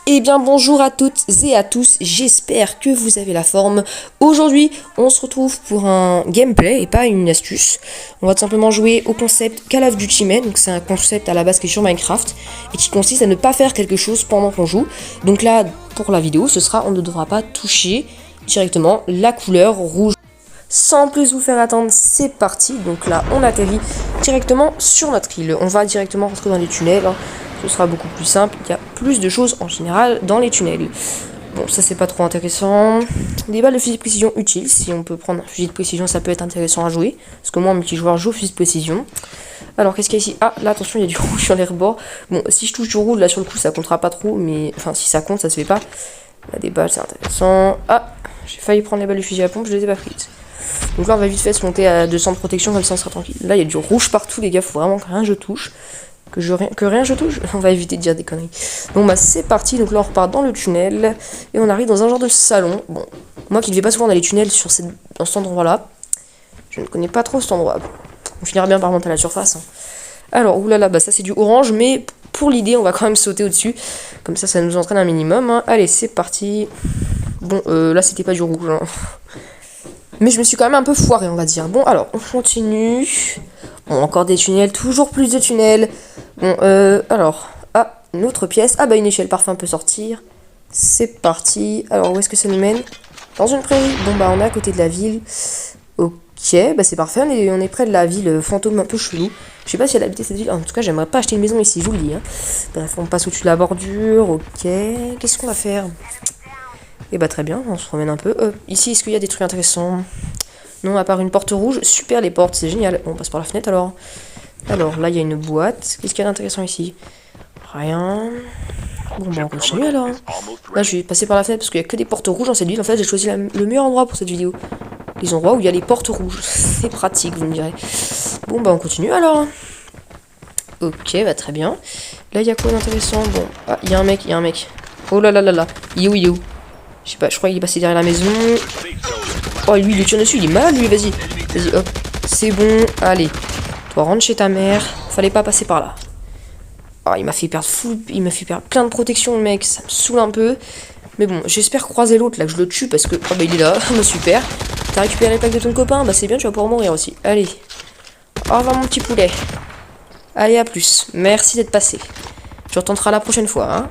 Eh bien bonjour à toutes et à tous, j'espère que vous avez la forme. Aujourd'hui, on se retrouve pour un gameplay et pas une astuce. On va tout simplement jouer au concept Call of Duty Men, donc c'est un concept à la base qui est sur Minecraft et qui consiste à ne pas faire quelque chose pendant qu'on joue. Donc là, pour la vidéo, ce sera on ne devra pas toucher directement la couleur rouge. Sans plus vous faire attendre, c'est parti. Donc là, on atterrit directement sur notre île. On va directement rentrer dans les tunnels. Ce sera beaucoup plus simple. Il y a plus de choses en général dans les tunnels. Bon, ça c'est pas trop intéressant. Des balles de fusil de précision utiles. Si on peut prendre un fusil de précision, ça peut être intéressant à jouer. Parce que moi, en multijoueur, je joue au fusil de précision. Alors, qu'est-ce qu'il y a ici? Ah, là, attention, il y a du rouge sur les rebords. Bon, si je touche du rouge, là, sur le coup, ça comptera pas trop. Mais, enfin, si ça compte, ça se fait pas. Là, des balles, c'est intéressant. Ah, j'ai failli prendre les balles de fusil à pompe, je les ai pas prises. Donc là, on va vite fait se monter à 200 de protection, comme ça, on sera tranquille. Là, il y a du rouge partout, les gars. Faut vraiment que rien je touche. Que rien je touche. On va éviter de dire des conneries. Bon, bah, c'est parti. Donc là, on repart dans le tunnel. Et on arrive dans un genre de salon. Bon, moi qui ne vais pas souvent dans les tunnels dans cet endroit-là, je ne connais pas trop cet endroit. On finira bien par monter à la surface. Hein. Alors, oulala, bah, ça c'est du orange. Mais pour l'idée, on va quand même sauter au-dessus. Comme ça nous entraîne un minimum. Hein. Allez, c'est parti. Bon, là, c'était pas du rouge. Hein. Mais je me suis quand même un peu foiré, on va dire. Bon, alors, on continue. Bon, encore des tunnels, toujours plus de tunnels. Bon, alors, ah, une autre pièce. Ah bah, une échelle, parfait, on peut sortir. C'est parti. Alors, où est-ce que ça nous mène? Dans une prairie. Bon, bah, on est à côté de la ville. Ok, bah, c'est parfait, on est près de la ville fantôme un peu chelou. Je sais pas si elle habitait cette ville. En tout cas, j'aimerais pas acheter une maison ici, je vous le dis. Hein. Bref, on passe au-dessus de la bordure. Ok, qu'est-ce qu'on va faire? Et bah très bien, on se promène un peu. Ici, est-ce qu'il y a des trucs intéressants? Non, à part une porte rouge. Super, les portes, c'est génial. Bon, on passe par la fenêtre alors. Alors, là, il y a une boîte. Qu'est-ce qu'il y a d'intéressant ici? Rien. Bon, bah on continue alors. Là, je vais passer par la fenêtre parce qu'il n'y a que des portes rouges dans cette ville. En fait, j'ai choisi le meilleur endroit pour cette vidéo. Les endroits où il y a les portes rouges. C'est pratique, vous me direz. Bon, bah on continue alors. Ok, bah très bien. Là, il y a quoi d'intéressant? Bon, ah, il y a un mec. Oh là là là là. Il est où? Je sais pas, je crois qu'il est passé derrière la maison. Oh, lui, il le tire dessus, il est malade, lui, vas-y. Vas-y, hop. C'est bon, allez. Toi, rentre chez ta mère. Fallait pas passer par là. Oh, il m'a fait perdre plein de protection, le mec. Ça me saoule un peu. Mais bon, j'espère croiser l'autre, là, que je le tue, parce que... Oh, bah, il est là. Bah, super. T'as récupéré le pack de ton copain? Bah, c'est bien, tu vas pouvoir mourir aussi. Allez. Au revoir, mon petit poulet. Allez, à plus. Merci d'être passé. Tu retenteras la prochaine fois, hein.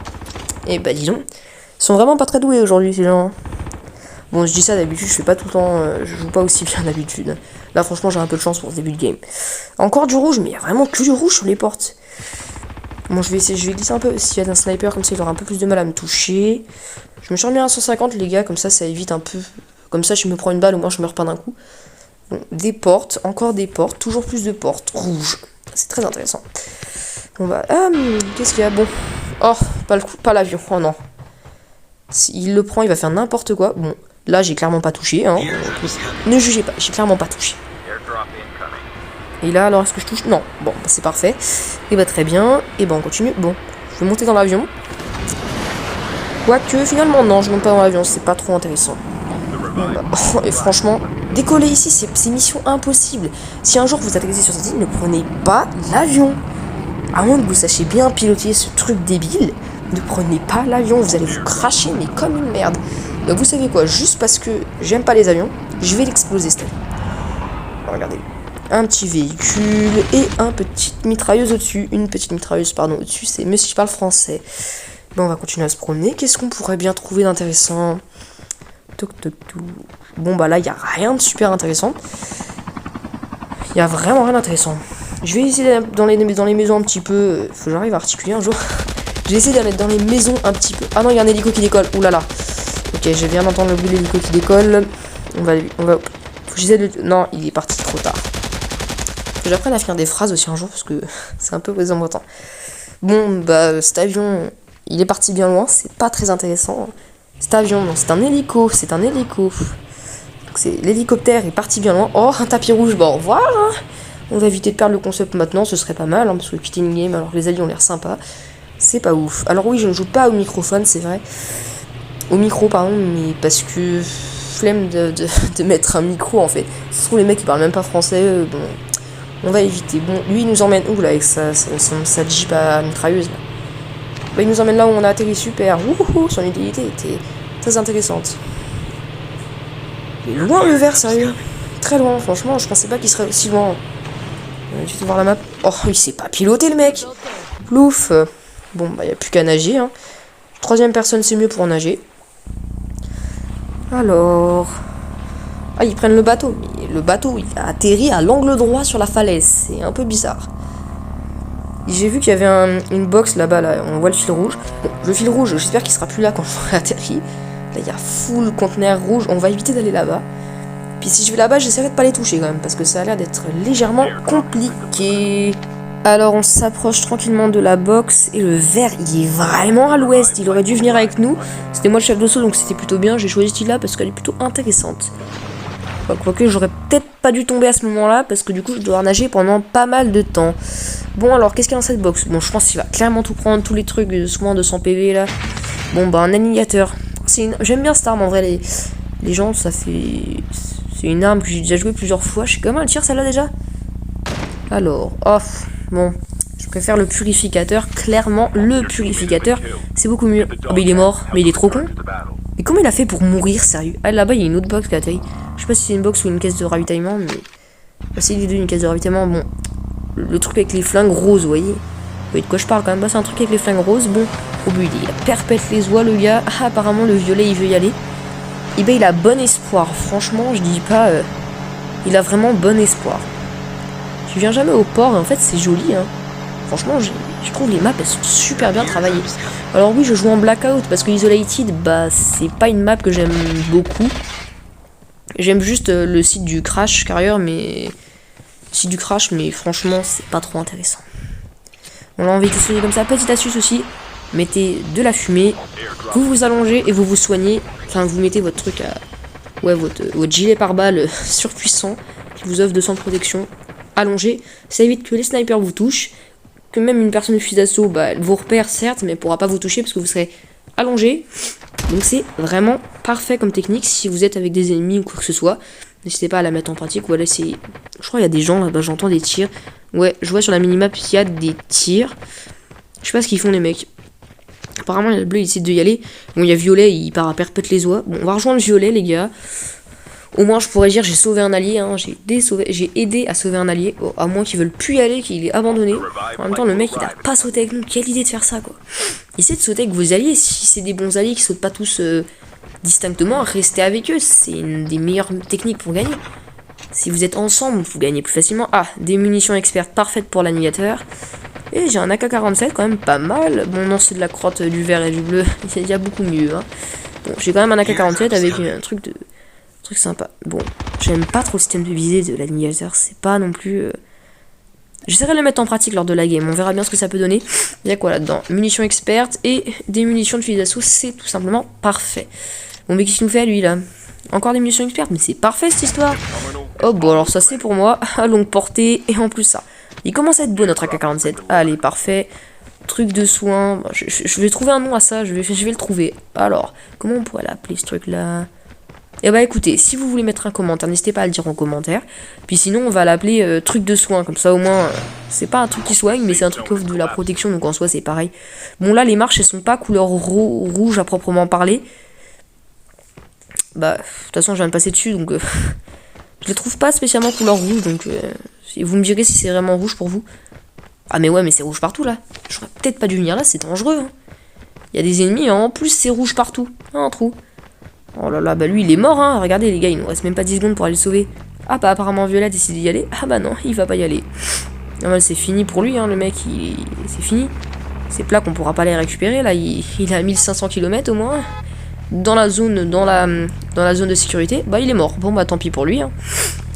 Et bah, dis donc. Ils sont vraiment pas très doués aujourd'hui, ces gens. Bon, je dis ça d'habitude, je fais pas tout le temps, je joue pas aussi bien d'habitude. Là, franchement, j'ai un peu de chance pour ce début de game. Encore du rouge, mais il y a vraiment que du rouge sur les portes. Bon, je vais glisser un peu. S'il y a un sniper, comme ça, il aura un peu plus de mal à me toucher. Je me suis remis à 150, les gars, comme ça évite un peu. Comme ça, je me prends une balle, au moins, je meurs pas d'un coup. Bon, des portes, encore des portes, toujours plus de portes rouges. C'est très intéressant. Bon, bah, qu'est-ce qu'il y a? Bon. Oh, pas l'avion, oh non. S'il le prend, il va faire n'importe quoi. Bon, là, j'ai clairement pas touché. Hein. Ne jugez pas, j'ai clairement pas touché. Et là, alors, est-ce que je touche? Non. Bon, bah, c'est parfait. Et bah, très bien. Et bah, on continue. Bon, je vais monter dans l'avion. Quoique, finalement, non, je monte pas dans l'avion. C'est pas trop intéressant. Bon, bah, oh, et franchement, décoller ici, c'est mission impossible. Si un jour vous atterrissez sur cette île, ne prenez pas l'avion. À moins que vous sachiez bien piloter ce truc débile. Ne prenez pas l'avion, vous allez vous cracher, mais comme une merde. Donc vous savez quoi, juste parce que j'aime pas les avions, je vais l'exploser cette année. Regardez, un petit véhicule et une petite mitrailleuse au-dessus. Au-dessus, c'est mieux si je parle français. Bon, on va continuer à se promener. Qu'est-ce qu'on pourrait bien trouver d'intéressant? Bon, bah là, il n'y a rien de super intéressant. Il n'y a vraiment rien d'intéressant. Je vais essayer dans les maisons un petit peu. Faut que j'arrive à articuler un jour. Je vais essayer d'aller dans les maisons un petit peu. Ah non, il y a un hélico qui décolle. Ouh là là. Ok, je viens d'entendre le bruit de l'hélico qui décolle. On va. Faut que j'essaie de. Non, il est parti trop tard. Faut que j'apprenne à finir des phrases aussi un jour parce que c'est un peu embêtant. Bon, bah, cet avion, il est parti bien loin. C'est pas très intéressant. Cet avion, non, c'est un hélico. L'hélicoptère est parti bien loin. Oh, un tapis rouge. Bon, au revoir. Hein. On va éviter de perdre le concept maintenant. Ce serait pas mal. Hein, parce que quitter une game, alors les alliés ont l'air sympas. C'est pas ouf. Alors oui, je ne joue pas au microphone, c'est vrai. Au micro, pardon, mais parce que flemme de mettre un micro, en fait. Ça se trouve, les mecs, ils parlent même pas français. Bon, on va éviter. Bon, lui, il nous emmène où, là, avec sa Jeep à mitrailleuse, là? Bah, il nous emmène là où on a atterri, super. Wouhou, son utilité était très intéressante. Il est loin le verre, sérieux. Très loin, franchement, je pensais pas qu'il serait aussi loin. Je vais voir la map. Oh, il sait pas piloter le mec. Plouf. Bon, bah, il n'y a plus qu'à nager. Hein. Troisième personne, c'est mieux pour nager. Alors... Ah, ils prennent le bateau. Mais le bateau, il a atterri à l'angle droit sur la falaise. C'est un peu bizarre. J'ai vu qu'il y avait une box là-bas, là. On voit le fil rouge. Bon, le fil rouge, j'espère qu'il sera plus là quand on atterri. Là, il y a full conteneur rouge. On va éviter d'aller là-bas. Puis si je vais là-bas, j'essaierai de pas les toucher quand même. Parce que ça a l'air d'être légèrement compliqué. Alors, on s'approche tranquillement de la box. Et le verre, il est vraiment à l'ouest. Il aurait dû venir avec nous. C'était moi le chef de saut, donc c'était plutôt bien. J'ai choisi celle-là parce qu'elle est plutôt intéressante. Quoique j'aurais peut-être pas dû tomber à ce moment-là, parce que du coup je dois nager pendant pas mal de temps. Bon, alors qu'est-ce qu'il y a dans cette box? Bon, je pense qu'il va clairement tout prendre, tous les trucs, souvent de 100 PV là. Bon, bah, un annihilateur. J'aime bien cette arme en vrai, les gens, ça fait... C'est une arme que j'ai déjà joué plusieurs fois. Je sais comment elle tire celle-là déjà. Alors, oh, bon, je préfère le purificateur. Clairement, le purificateur, c'est beaucoup mieux. Oh, mais il est mort, mais il est trop con. Mais comment il a fait pour mourir, sérieux? Ah, là-bas, il y a une autre box qui a atterri. Je sais pas si c'est une box ou une caisse de ravitaillement, mais... c'est les deux, une caisse de ravitaillement. Bon, le truc avec les flingues roses, vous voyez. Vous voyez de quoi je parle quand même. Bah, c'est un truc avec les flingues roses. Bon, au but, il a perpète les oies, le gars. Ah, apparemment, le violet, il veut y aller. Et ben, il a bon espoir. Franchement, je dis pas... il a vraiment bon espoir. Je viens jamais au port, et en fait, c'est joli, hein. Franchement, je trouve les maps, elles sont super bien travaillées. Alors oui, je joue en Blackout, parce que Isolated, bah, c'est pas une map que j'aime beaucoup. J'aime juste le site du Crash Carrier, mais... franchement, c'est pas trop intéressant. Bon, là, on va être soigner comme ça. Petite astuce aussi, mettez de la fumée, vous vous allongez et vous vous soignez. Enfin, vous mettez votre truc à... Ouais, votre gilet pare-balles surpuissant, qui vous offre 200 de protection. Allongé, ça évite que les snipers vous touchent, que même une personne de fusil d'assaut, bah, elle vous repère certes, mais elle pourra pas vous toucher parce que vous serez allongé. Donc c'est vraiment parfait comme technique si vous êtes avec des ennemis ou quoi que ce soit. N'hésitez pas à la mettre en pratique ou à l'essayer. Je crois qu'il y a des gens là-bas, j'entends des tirs. Ouais, je vois sur la minimap qu'il y a des tirs. Je sais pas ce qu'ils font les mecs. Apparemment il y a le bleu, il essaie de y aller. Bon, il y a violet, il part à perpète les oies. Bon, on va rejoindre le violet les gars. Au moins je pourrais dire j'ai sauvé un allié, hein. J'ai aidé à sauver un allié, à moins qu'il veuille plus y aller, qu'il est abandonné. En même temps le mec il a pas sauté avec nous, quelle idée de faire ça quoi. Essayez de sauter avec vos alliés, si c'est des bons alliés qui sautent pas tous distinctement, restez avec eux, c'est une des meilleures techniques pour gagner. Si vous êtes ensemble, vous gagnez plus facilement. Ah, des munitions expertes parfaites pour l'annihilateur. Et j'ai un AK-47 quand même pas mal. Bon non c'est de la crotte du vert et du bleu, il y a beaucoup mieux hein. Bon j'ai quand même un AK-47 avec un truc sympa. Bon, j'aime pas trop le système de visée de l'annihilateur, c'est pas non plus... J'essaierai de le mettre en pratique lors de la game, on verra bien ce que ça peut donner. Il y a quoi là-dedans? Munitions expertes et des munitions de fusil d'assaut, c'est tout simplement parfait. Bon, mais qu'est-ce qu'il nous fait lui là? Encore des munitions expertes, mais c'est parfait cette histoire. Oh bon, alors ça c'est pour moi, à longue portée, et en plus ça. Il commence à être beau notre AK-47, allez, parfait. Truc de soin, je vais trouver un nom à ça, je vais le trouver. Alors, comment on pourrait l'appeler ce truc là? Et bah écoutez, si vous voulez mettre un commentaire, n'hésitez pas à le dire en commentaire. Puis sinon, on va l'appeler truc de soin, comme ça au moins, c'est pas un truc qui soigne, mais c'est un truc qui offre de la protection, donc en soi c'est pareil. Bon là, les marches, elles sont pas couleur rouge à proprement parler. Bah, de toute façon, je viens de passer dessus, donc je les trouve pas spécialement couleur rouge, donc vous me direz si c'est vraiment rouge pour vous. Ah mais ouais, mais c'est rouge partout là. J'aurais peut-être pas dû venir là, c'est dangereux. Hein. Il y a des ennemis, hein. En plus c'est rouge partout. Un trou. Oh là là, bah lui il est mort, hein. Regardez les gars, il nous reste même pas 10 secondes pour aller le sauver. Ah bah apparemment Violet décide d'y aller. Ah bah non, il va pas y aller. Non mais c'est fini pour lui, hein, le mec, c'est fini. Ces plaques on pourra pas les récupérer, là, il a 1500 km au moins. Dans la zone, dans la zone de sécurité, bah il est mort. Bon bah tant pis pour lui, hein.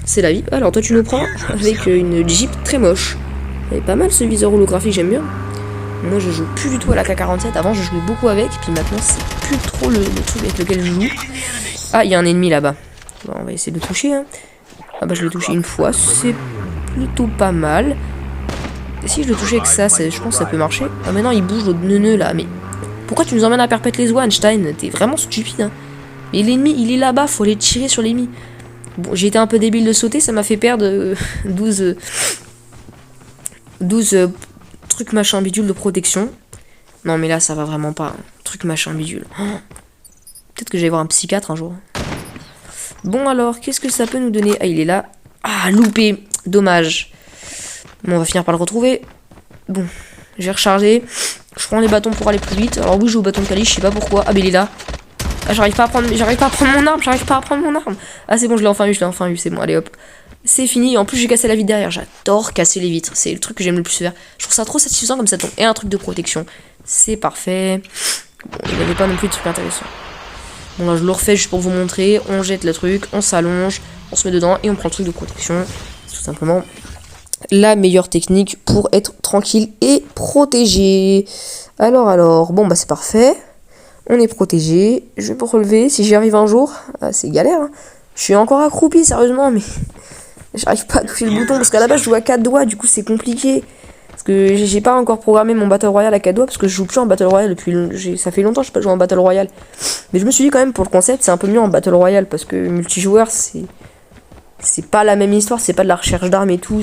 C'est la vie. Alors toi tu nous prends avec une Jeep très moche. Elle est pas mal ce viseur holographique, j'aime bien. Moi je joue plus du tout à la K47, avant je jouais beaucoup avec, puis maintenant c'est plus trop le truc avec lequel je joue. Ah, il y a un ennemi là-bas. Bon, on va essayer de le toucher. Hein. Ah bah je l'ai touché une fois, c'est plutôt pas mal. Et si je le touchais avec ça, je pense que ça peut marcher. Ah maintenant il bouge l'autre neuneu là, mais... Pourquoi tu nous emmènes à perpète les oies, Einstein? T'es vraiment stupide, hein. Mais l'ennemi, il est là-bas, faut aller tirer sur l'ennemi. Bon, j'ai été un peu débile de sauter, ça m'a fait perdre 12 trucs machin bidule de protection. Non mais là ça va vraiment pas. Truc machin bidule. Oh. Peut-être que je vais voir un psychiatre un jour. Bon alors, qu'est-ce que ça peut nous donner? Ah il est là. Ah loupé. Dommage. Bon on va finir par le retrouver. Bon, j'ai rechargé. Je prends les bâtons pour aller plus vite. Alors oui je joue au bâton de Kali, je sais pas pourquoi. Ah mais il est là. Ah j'arrive pas à prendre mon arme. Ah c'est bon je l'ai enfin vu, c'est bon, allez hop. C'est fini, en plus j'ai cassé la vitre derrière, j'adore casser les vitres, c'est le truc que j'aime le plus faire. Je trouve ça trop satisfaisant comme ça tombe. Et un truc de protection, c'est parfait. Bon, il n'y avait pas non plus de truc intéressant. Bon là je le refais juste pour vous montrer, on jette le truc, on s'allonge, on se met dedans et on prend le truc de protection. C'est tout simplement la meilleure technique pour être tranquille et protégé. Alors, bon bah c'est parfait. On est protégé, je vais me relever si j'y arrive un jour. Ah, c'est galère, hein. Je suis encore accroupi sérieusement mais... J'arrive pas à toucher le bouton parce qu'à la base je joue à 4 doigts, du coup c'est compliqué. Parce que j'ai pas encore programmé mon Battle Royale à 4 doigts parce que je joue plus en Battle Royale depuis... Ça fait longtemps que je n'ai pas joué en Battle Royale. Mais je me suis dit quand même pour le concept c'est un peu mieux en Battle Royale parce que multijoueur c'est pas la même histoire, c'est pas de la recherche d'armes et tout.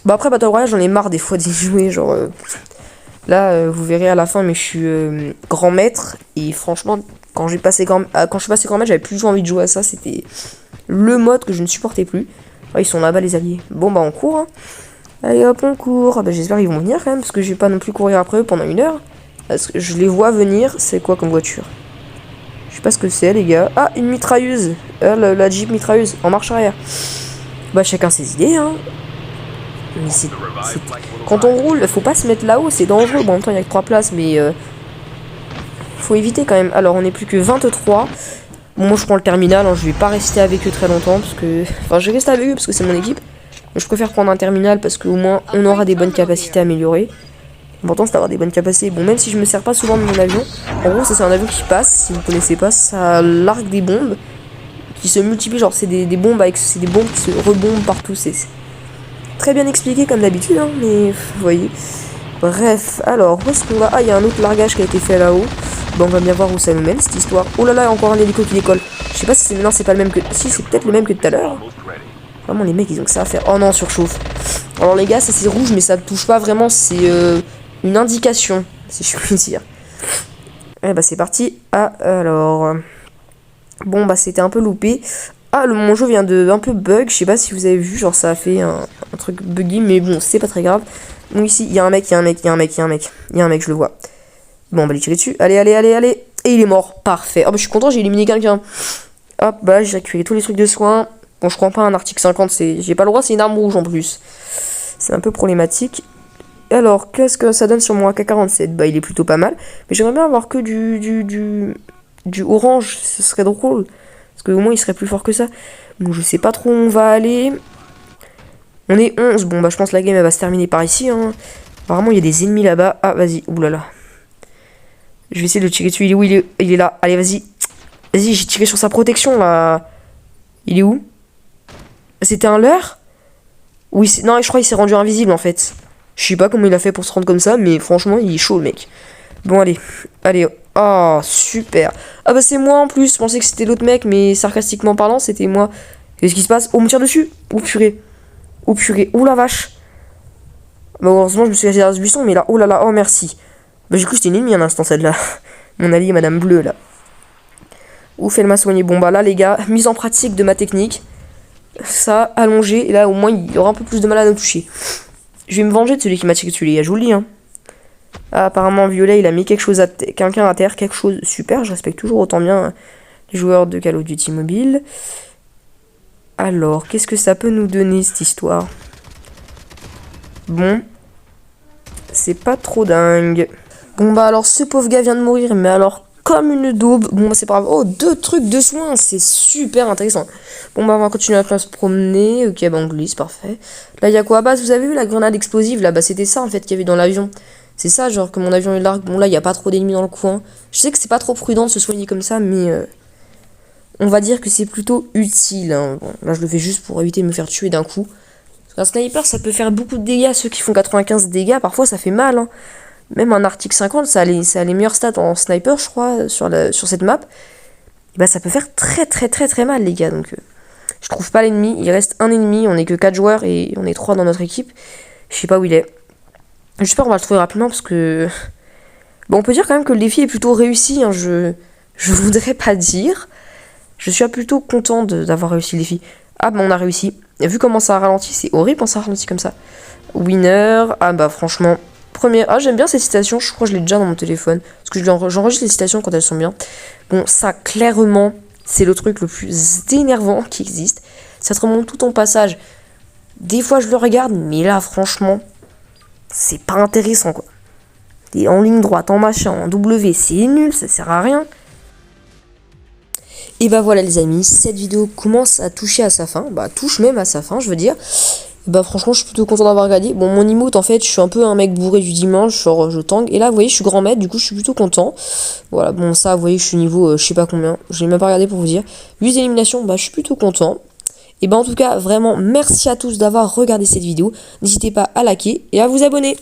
Bon après Battle Royale j'en ai marre des fois d'y jouer genre... Là vous verrez à la fin mais je suis grand maître et franchement quand je suis passé grand maître j'avais plus envie de jouer à ça, c'était... le mode que je ne supportais plus. Oh, ils sont là-bas les alliés. Bon bah on court hein. Allez hop on court. Ah, bah, j'espère qu'ils vont venir quand même parce que je vais pas non plus courir après eux pendant 1 heure. Parce que je les vois venir. C'est quoi comme voiture? Je sais pas ce que c'est les gars. Ah une mitrailleuse. La Jeep mitrailleuse en marche arrière. Bah chacun ses idées hein. Mais c'est... Quand on roule faut pas se mettre là-haut, c'est dangereux. Bon en même temps il y a que 3 places mais faut éviter quand même. Alors on est plus que 23. Bon, moi je prends le terminal, hein, je vais pas rester avec eux très longtemps parce que... Enfin je vais rester avec eux parce que c'est mon équipe. Mais je préfère prendre un terminal parce qu'au moins on aura des bonnes capacités améliorées. L'important c'est d'avoir des bonnes capacités. Bon même si je me sers pas souvent de mon avion. En gros ça c'est un avion qui passe, si vous connaissez pas, ça largue des bombes qui se multiplient, genre c'est des bombes avec... C'est des bombes qui se rebombent partout. C'est très bien expliqué comme d'habitude, hein, mais vous voyez. Bref, alors où est-ce qu'on va? Ah il y a un autre largage qui a été fait là-haut. Bon, on va bien voir où ça nous mène cette histoire. Oh là là, encore un hélico qui décolle. Je sais pas si c'est... Non, c'est pas le même que... Si, c'est peut-être le même que tout à l'heure. Vraiment, les mecs, ils ont que ça à faire. Oh non, surchauffe. Alors les gars, ça c'est rouge, mais ça ne touche pas vraiment. C'est une indication, si je puis dire. Eh bah c'est parti. Ah, alors... Bon, bah c'était un peu loupé. Ah, mon jeu vient de un peu bug. Je sais pas si vous avez vu, genre ça a fait un truc buggy, mais bon, c'est pas très grave. Donc ici, il y a un mec, il y a un mec, je le vois. Bon, on va lui tirer dessus. Allez. Et il est mort. Parfait. Oh, bah, je suis content, j'ai éliminé quelqu'un. Hop, bah, j'ai récupéré tous les trucs de soins. Bon, je crois pas un article 50, j'ai pas le droit, c'est une arme rouge en plus. C'est un peu problématique. Alors, qu'est-ce que ça donne sur mon AK-47? Bah, il est plutôt pas mal. Mais j'aimerais bien avoir que du orange, ce serait drôle. Parce qu'au moins, il serait plus fort que ça. Bon, je sais pas trop où on va aller. On est 11. Bon, bah, je pense que la game, elle va se terminer par ici. Hein. Apparemment, il y a des ennemis là-bas. Ah, vas-y. Oulala. Je vais essayer de le tirer dessus. Il est où? Il est là. Allez, vas-y. Vas-y, j'ai tiré sur sa protection, là. Il est où? C'était un leurre? Oui, non, je crois qu'il s'est rendu invisible, en fait. Je sais pas comment il a fait pour se rendre comme ça, mais franchement, il est chaud, le mec. Bon, allez. Allez. Oh, super. Ah bah, c'est moi, en plus. Je pensais que c'était l'autre mec, mais sarcastiquement parlant, c'était moi. Qu'est-ce qui se passe? Oh, on me tire dessus. Oh, purée. Oh, purée. Oh, la vache. Bah, heureusement, je me suis assis derrière ce buisson, mais là, oh là là, oh, merci. Bah, j'ai cru que c'était une ennemie un instant, celle-là. Mon allié, Madame Bleue, là. Ouf, elle m'a soigné. Bon, bah là, les gars, mise en pratique de ma technique. Ça, allongé. Et là, au moins, il aura un peu plus de mal à nous toucher. Je vais me venger de celui qui m'a tiré dessus, les gars. Je vous le dis, hein. Ah, apparemment, Violet, il a mis quelque chose quelqu'un à terre. Quelque chose. Super, je respecte toujours autant bien les joueurs de Call of Duty Mobile. Alors, qu'est-ce que ça peut nous donner, cette histoire? Bon. C'est pas trop dingue. Bon bah alors ce pauvre gars vient de mourir, mais alors comme une daube. Bon bah c'est pas grave. Oh, 2 trucs de soins, c'est super intéressant. Bon bah on va continuer à se promener. Ok bah on glisse, parfait. Là il y a quoi? Bah vous avez vu la grenade explosive là? Bah c'était ça en fait qu'il y avait dans l'avion. C'est ça genre que mon avion est largue. Bon là il n'y a pas trop d'ennemis dans le coin. Je sais que c'est pas trop prudent de se soigner comme ça, mais on va dire que c'est plutôt utile. Hein. Bon, là je le fais juste pour éviter de me faire tuer d'un coup. Parce qu'un sniper ça peut faire beaucoup de dégâts. Ceux qui font 95 dégâts parfois ça fait mal. Hein. Même un article 50, ça a les meilleurs stats en sniper, je crois, sur cette map. Et bah ça peut faire très mal, les gars. Donc, je trouve pas l'ennemi. Il reste un ennemi. On est que 4 joueurs et on est 3 dans notre équipe. Je sais pas où il est. J'espère qu'on va le trouver rapidement parce que... Bon, on peut dire quand même que le défi est plutôt réussi, hein, je voudrais pas dire. Je suis plutôt content d'avoir réussi le défi. Ah bah on a réussi. Et vu comment ça a ralenti, c'est horrible quand ça ralentit comme ça. Winner, ah bah franchement, première... Ah j'aime bien ces citations, je crois que je l'ai déjà dans mon téléphone. Parce que j'enregistre les citations quand elles sont bien. Bon, ça clairement, c'est le truc le plus énervant qui existe. Ça te remonte tout ton passage. Des fois je le regarde, mais là franchement, c'est pas intéressant quoi. Et en ligne droite, en machin, en W, c'est nul, ça sert à rien. Et bah voilà les amis, cette vidéo commence à toucher à sa fin, bah touche même à sa fin je veux dire. Et bah franchement je suis plutôt content d'avoir regardé. Bon mon emote en fait je suis un peu un mec bourré du dimanche, genre je tangue. Et là vous voyez je suis grand maître, du coup je suis plutôt content. Voilà bon ça vous voyez je suis niveau je sais pas combien, je l'ai même pas regardé pour vous dire. 8 éliminations, bah je suis plutôt content. Et bah en tout cas vraiment merci à tous d'avoir regardé cette vidéo. N'hésitez pas à liker et à vous abonner.